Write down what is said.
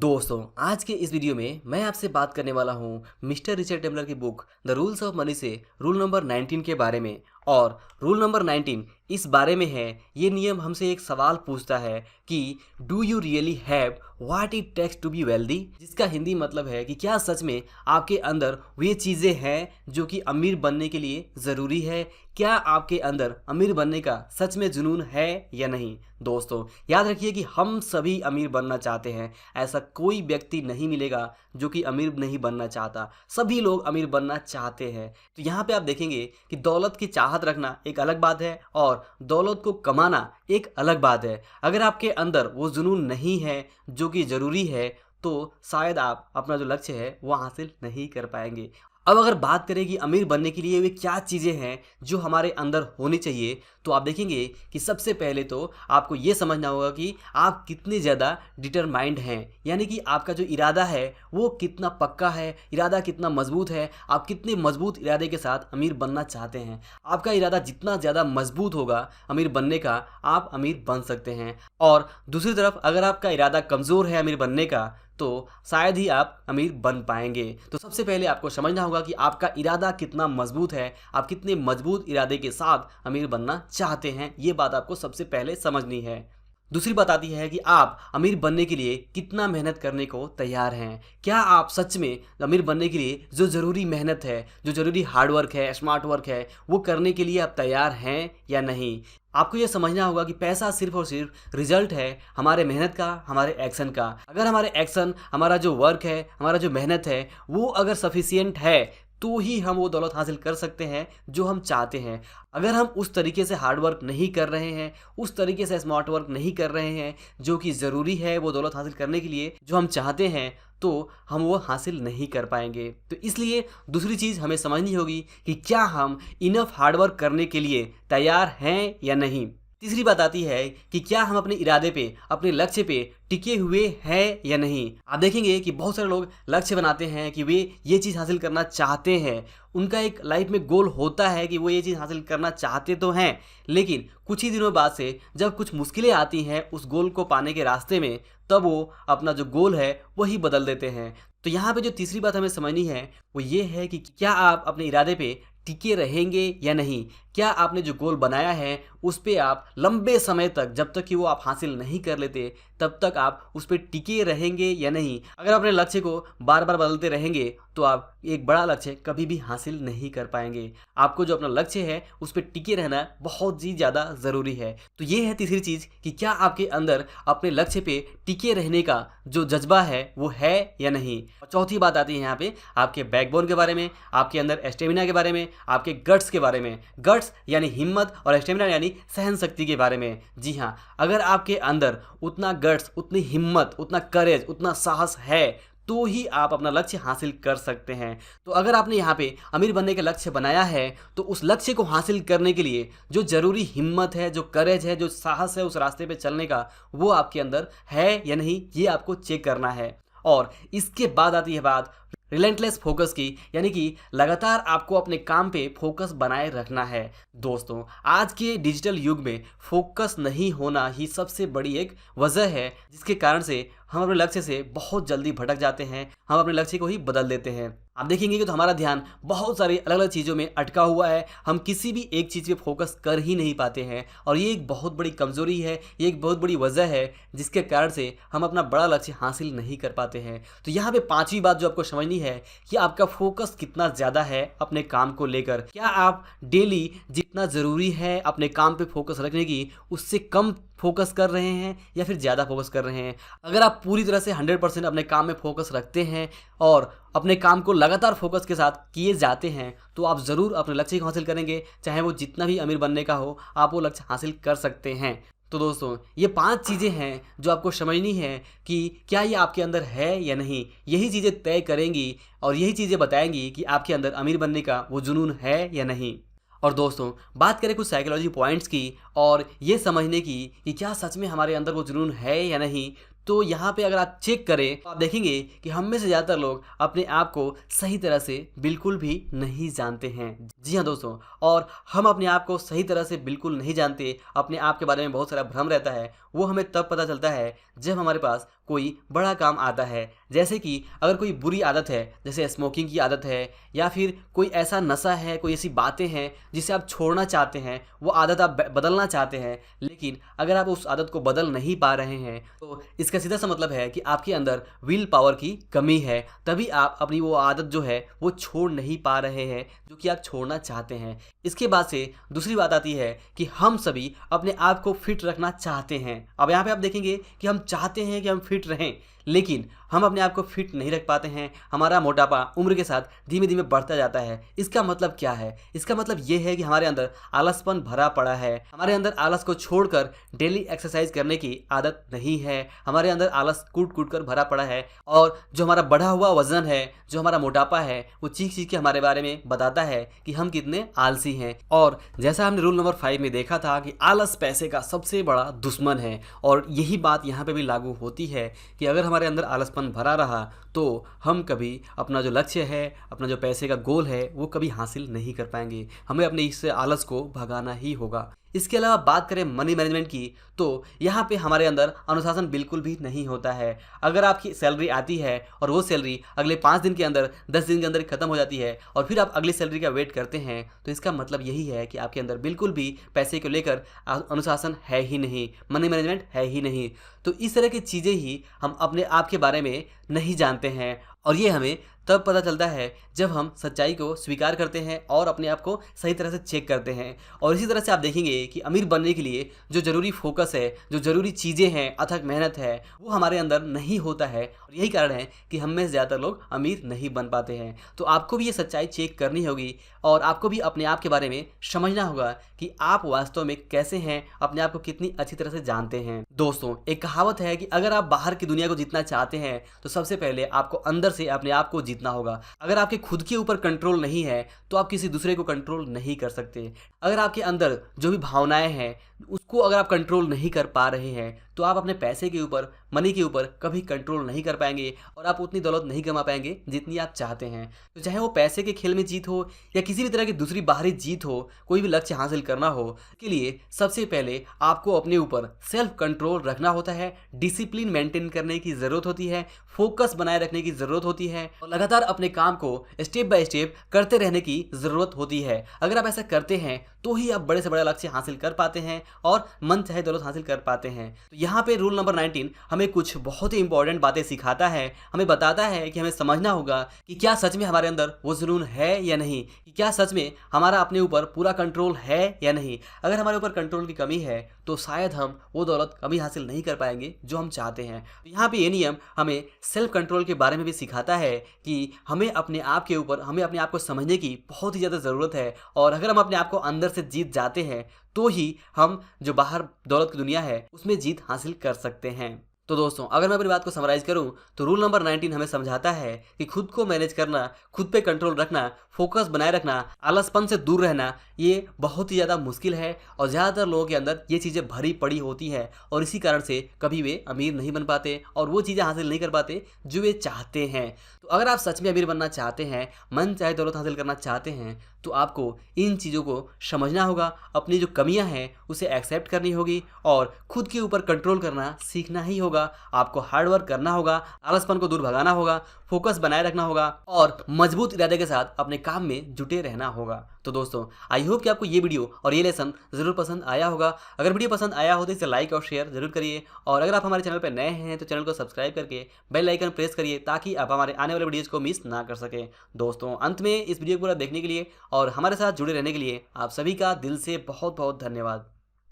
दोस्तों, आज के इस वीडियो में मैं आपसे बात करने वाला हूँ मिस्टर रिचर्ड टेम्पलर की book the rules of money से रूल नंबर 19 के बारे में। और रूल नंबर 19 इस बारे में है, ये नियम हमसे एक सवाल पूछता है कि do you really have what it takes to be wealthy, जिसका हिंदी मतलब है कि क्या सच में आपके अंदर वे चीज़ें हैं जो कि अमीर बनने के लिए ज़रूरी है। क्या आपके अंदर अमीर बनने का सच में जुनून है या नहीं। दोस्तों, याद रखिए कि हम सभी अमीर बनना चाहते हैं। ऐसा कोई व्यक्ति नहीं मिलेगा जो कि अमीर नहीं बनना चाहता। सभी लोग अमीर बनना चाहते हैं। तो यहाँ पे आप देखेंगे कि दौलत की चाहत रखना एक अलग बात है और दौलत को कमाना एक अलग बात है। अगर आपके अंदर वो जुनून नहीं है जो कि ज़रूरी है तो शायद आप अपना जो लक्ष्य है वो हासिल नहीं कर पाएंगे। अब अगर बात करें कि अमीर बनने के लिए वे क्या चीज़ें हैं जो हमारे अंदर होनी चाहिए, तो आप देखेंगे कि सबसे पहले तो आपको ये समझना होगा कि आप कितने ज़्यादा डिटरमाइंड हैं, यानी कि आपका जो इरादा है वो कितना पक्का है, इरादा कितना मजबूत है, आप कितने मजबूत इरादे के साथ अमीर बनना चाहते हैं। आपका इरादा जितना ज़्यादा मजबूत होगा अमीर बनने का, आप अमीर बन सकते हैं। और दूसरी तरफ अगर आपका इरादा कमज़ोर है अमीर बनने का, तो शायद ही आप अमीर बन पाएंगे। तो सबसे पहले आपको समझना होगा कि आपका इरादा कितना मजबूत है, आप कितने मजबूत इरादे के साथ अमीर बनना चाहते हैं, ये बात आपको सबसे पहले समझनी है। दूसरी बात आती है कि आप अमीर बनने के लिए कितना मेहनत करने को तैयार हैं। क्या आप सच में अमीर बनने के लिए जो ज़रूरी मेहनत है, जो ज़रूरी हार्डवर्क है, स्मार्ट वर्क है, वो करने के लिए आप तैयार हैं या नहीं। आपको ये समझना होगा कि पैसा सिर्फ और सिर्फ रिजल्ट है हमारे मेहनत का, हमारे एक्शन का। अगर हमारे एक्शन, हमारा जो वर्क है, हमारा जो मेहनत है, वो अगर सफिशियंट है तो ही हम वो दौलत हासिल कर सकते हैं जो हम चाहते हैं। अगर हम उस तरीके से हार्ड वर्क नहीं कर रहे हैं, उस तरीके से स्मार्ट वर्क नहीं कर रहे हैं जो कि ज़रूरी है वो दौलत हासिल करने के लिए जो हम चाहते हैं, तो हम वो हासिल नहीं कर पाएंगे। तो इसलिए दूसरी चीज़ हमें समझनी होगी कि क्या हम इनफ हार्ड वर्क करने के लिए तैयार हैं या नहीं। तीसरी बात आती है कि क्या हम अपने इरादे पे, अपने लक्ष्य पे टिके हुए हैं या नहीं। आप देखेंगे कि बहुत सारे लोग लक्ष्य बनाते हैं कि वे ये चीज़ हासिल करना चाहते हैं, उनका एक लाइफ में गोल होता है कि वो ये चीज़ हासिल करना चाहते तो हैं, लेकिन कुछ ही दिनों बाद से जब कुछ मुश्किलें आती हैं उस गोल को पाने के रास्ते में, तब वो अपना जो गोल है वही बदल देते हैं। तो यहाँ पे जो तीसरी बात हमें समझनी है वो ये है कि क्या आप अपने इरादे पे टिके रहेंगे या नहीं। क्या आपने जो गोल बनाया है उस पर आप लंबे समय तक, जब तक कि वो आप हासिल नहीं कर लेते, तब तक आप उस पर टिके रहेंगे या नहीं। अगर अपने लक्ष्य को बार बार बदलते रहेंगे तो आप एक बड़ा लक्ष्य कभी भी हासिल नहीं कर पाएंगे। आपको जो अपना लक्ष्य है उस पर टिके रहना बहुत ही ज़्यादा ज़रूरी है। तो ये है तीसरी चीज़ कि क्या आपके अंदर अपने लक्ष्य पे टिके रहने का जो जज्बा है वो है या नहीं। और चौथी बात आती है यहाँ पे आपके बैकबोन के बारे में, आपके अंदर स्टेमिना के बारे में, आपके गट्स के बारे में। गट्स यानी हिम्मत और स्टेमिना यानी सहन शक्ति के बारे में। जी हाँ, अगर आपके अंदर उतना गट्स, उतनी हिम्मत, उतना करेज, उतना साहस है तो ही आप अपना लक्ष्य हासिल कर सकते हैं। तो अगर आपने यहाँ पे अमीर बनने का लक्ष्य बनाया है तो उस लक्ष्य को हासिल करने के लिए जो ज़रूरी हिम्मत है, जो करेज है, जो साहस है उस रास्ते पे चलने का, वो आपके अंदर है या नहीं, ये आपको चेक करना है। और इसके बाद आती है बात रिलेंटलेस फोकस की, यानी कि लगातार आपको अपने काम पे फोकस बनाए रखना है। दोस्तों, आज के डिजिटल युग में फोकस नहीं होना ही सबसे बड़ी एक वजह है जिसके कारण से हम अपने लक्ष्य से बहुत जल्दी भटक जाते हैं, हम अपने लक्ष्य को ही बदल देते हैं। आप देखेंगे कि तो हमारा ध्यान बहुत सारी अलग अलग चीज़ों में अटका हुआ है, हम किसी भी एक चीज़ पे फोकस कर ही नहीं पाते हैं। और ये एक बहुत बड़ी कमज़ोरी है, ये एक बहुत बड़ी वजह है जिसके कारण से हम अपना बड़ा लक्ष्य हासिल नहीं कर पाते हैं। तो यहाँ पे पांचवी बात जो आपको समझनी है कि आपका फोकस कितना ज़्यादा है अपने काम को लेकर। क्या आप डेली जितना ज़रूरी है अपने काम पे फोकस रखने की, उससे कम फोकस कर रहे हैं या फिर ज़्यादा फोकस कर रहे हैं। अगर आप पूरी तरह से 100% अपने काम में फोकस रखते हैं और अपने काम को लगातार फोकस के साथ किए जाते हैं तो आप ज़रूर अपने लक्ष्य को हासिल करेंगे, चाहे वो जितना भी अमीर बनने का हो, आप वो लक्ष्य हासिल कर सकते हैं। तो दोस्तों, ये 5 चीज़ें हैं जो आपको समझनी है कि क्या ये आपके अंदर है या नहीं। यही चीज़ें तय करेंगी और यही चीज़ें बताएंगी कि आपके अंदर अमीर बनने का वो जुनून है या नहीं। और दोस्तों, बात करें कुछ साइकोलॉजी पॉइंट्स की और ये समझने की कि क्या सच में हमारे अंदर वो जुनून है या नहीं, तो यहाँ पे अगर आप चेक करें तो आप देखेंगे कि हम में से ज़्यादातर लोग अपने आप को सही तरह से बिल्कुल भी नहीं जानते हैं। जी हाँ दोस्तों, और हम अपने आप को सही तरह से बिल्कुल नहीं जानते, अपने आप के बारे में बहुत सारा भ्रम रहता है। वो हमें तब पता चलता है जब हमारे पास कोई बड़ा काम आता है। जैसे कि अगर कोई बुरी आदत है, जैसे स्मोकिंग की आदत है, या फिर कोई ऐसा नशा है, कोई ऐसी बातें हैं जिसे आप छोड़ना चाहते हैं, वो आदत आप बदलना चाहते हैं, लेकिन अगर आप उस आदत को बदल नहीं पा रहे हैं तो इसका सीधा सा मतलब है कि आपके अंदर विल पावर की कमी है। तभी आप अपनी वो आदत जो है वो छोड़ नहीं पा रहे हैं जो कि आप छोड़ना चाहते हैं। इसके बाद से दूसरी बात आती है कि हम सभी अपने आप को फिट रखना चाहते हैं। अब यहाँ पे आप देखेंगे कि हम चाहते हैं कि हम फिट रहें, लेकिन हम अपने आप को फिट नहीं रख पाते हैं। हमारा मोटापा उम्र के साथ धीमे धीमे बढ़ता जाता है। इसका मतलब क्या है? इसका मतलब ये है कि हमारे अंदर आलसपन भरा पड़ा है। हमारे अंदर आलस को छोड़कर डेली एक्सरसाइज करने की आदत नहीं है। हमारे अंदर आलस कूट कूट कर भरा पड़ा है, और जो हमारा बढ़ा हुआ वजन है, जो हमारा मोटापा है, वो चीख चीख के हमारे बारे में बताता है कि हम कितने आलसी हैं। और जैसा हमने रूल नंबर 5 में देखा था कि आलस पैसे का सबसे बड़ा दुश्मन है, और यही बात यहाँ पे भी लागू होती है कि अगर हमारे अंदर आलसपन भरा रहा तो हम कभी अपना जो लक्ष्य है, अपना जो पैसे का गोल है, वो कभी हासिल नहीं कर पाएंगे। हमें अपने इस आलस को भगाना ही होगा। इसके अलावा बात करें मनी मैनेजमेंट की, तो यहाँ पे हमारे अंदर अनुशासन बिल्कुल भी नहीं होता है। अगर आपकी सैलरी आती है और वो सैलरी अगले 5 दिन के अंदर, 10 दिन के अंदर ख़त्म हो जाती है, और फिर आप अगली सैलरी का वेट करते हैं, तो इसका मतलब यही है कि आपके अंदर बिल्कुल भी पैसे को लेकर अनुशासन है ही नहीं, मनी मैनेजमेंट है ही नहीं। तो इस तरह की चीज़ें ही हम अपने आप के बारे में नहीं जानते हैं, और ये हमें तब पता चलता है जब हम सच्चाई को स्वीकार करते हैं और अपने आप को सही तरह से चेक करते हैं। और इसी तरह से आप देखेंगे कि अमीर बनने के लिए जो ज़रूरी फोकस है, जो ज़रूरी चीज़ें हैं, अथक मेहनत है, वो हमारे अंदर नहीं होता है, और यही कारण है कि हम में ज़्यादातर लोग अमीर नहीं बन पाते हैं। तो आपको भी ये सच्चाई चेक करनी होगी, और आपको भी अपने आप के बारे में समझना होगा कि आप वास्तव में कैसे हैं, अपने आप को कितनी अच्छी तरह से जानते हैं। दोस्तों, एक कहावत है कि अगर आप बाहर की दुनिया को जीतना चाहते हैं तो सबसे पहले आपको अंदर से अपने आप को जीतना होगा। अगर आपके खुद के ऊपर कंट्रोल नहीं है तो आप किसी दूसरे को कंट्रोल नहीं कर सकते। अगर आपके अंदर जो भी भावनाएं हैं उसको अगर आप कंट्रोल नहीं कर पा रहे हैं तो आप अपने पैसे के ऊपर, मनी के ऊपर कभी कंट्रोल नहीं कर पाएंगे, और आप उतनी दौलत नहीं कमा पाएंगे जितनी आप चाहते हैं। तो चाहे वो पैसे के खेल में जीत हो या किसी भी तरह की दूसरी बाहरी जीत हो, कोई भी लक्ष्य हासिल करना हो, के लिए सबसे पहले आपको अपने ऊपर सेल्फ कंट्रोल रखना होता है, डिसिप्लिन मेंटेन करने की ज़रूरत होती है, फोकस बनाए रखने की ज़रूरत होती है, और लगातार अपने काम को स्टेप बाय स्टेप करते रहने की ज़रूरत होती है। अगर आप ऐसा करते हैं तो ही आप बड़े से बड़ा लक्ष्य हासिल कर पाते हैं और मन चाहे दौलत हासिल कर पाते हैं। तो यहाँ पे रूल नंबर 19 हमें कुछ बहुत ही इंपॉर्टेंट बातें सिखाता है। हमें बताता है कि हमें समझना होगा कि क्या सच में हमारे अंदर वो जुनून है या नहीं, कि क्या सच में हमारा अपने ऊपर पूरा कंट्रोल है या नहीं। अगर हमारे ऊपर कंट्रोल की कमी है तो शायद हम वो दौलत कभी हासिल नहीं कर पाएंगे जो हम चाहते हैं। तो यहाँ पे ये नियम हमें सेल्फ कंट्रोल के बारे में भी सिखाता है कि हमें अपने आप के ऊपर, हमें अपने आप को समझने की बहुत ही ज़्यादा ज़रूरत है, और अगर हम अपने आप को अंदर से जीत जाते हैं तो ही हम जो बाहर दौलत की दुनिया है उसमें जीत हासिल कर सकते हैं। तो दोस्तों, अगर मैं अपनी बात को समराइज़ करूं तो रूल नंबर 19 हमें समझाता है कि खुद को मैनेज करना, खुद पे कंट्रोल रखना, फोकस बनाए रखना, आलसपन से दूर रहना, ये बहुत ही ज़्यादा मुश्किल है, और ज़्यादातर लोगों के अंदर ये चीज़ें भरी पड़ी होती हैं, और इसी कारण से कभी वे अमीर नहीं बन पाते और वो चीज़ें हासिल नहीं कर पाते जो वे चाहते हैं। तो अगर आप सच में अमीर बनना चाहते हैं, मन चाहे दौलत हासिल करना चाहते हैं, तो आपको इन चीज़ों को समझना होगा, अपनी जो कमियां हैं उसे एक्सेप्ट करनी होगी, और खुद के ऊपर कंट्रोल करना सीखना ही होगा। आपको हार्ड वर्क करना होगा, आलसपन को दूर भगाना होगा, फोकस बनाए रखना होगा, और मजबूत इरादे के साथ अपने काम में जुटे रहना होगा। तो दोस्तों, आई होप कि आपको ये वीडियो और ये लेसन ज़रूर पसंद आया होगा। अगर वीडियो पसंद आया हो तो इसे लाइक और शेयर ज़रूर करिए, और अगर आप हमारे चैनल पर नए हैं तो चैनल को सब्सक्राइब करके बेल आइकन प्रेस करिए ताकि आप हमारे आने वाले वीडियोज़ को मिस ना कर सकें। दोस्तों, अंत में इस वीडियो को पूरा देखने के लिए और हमारे साथ जुड़े रहने के लिए आप सभी का दिल से बहुत बहुत धन्यवाद।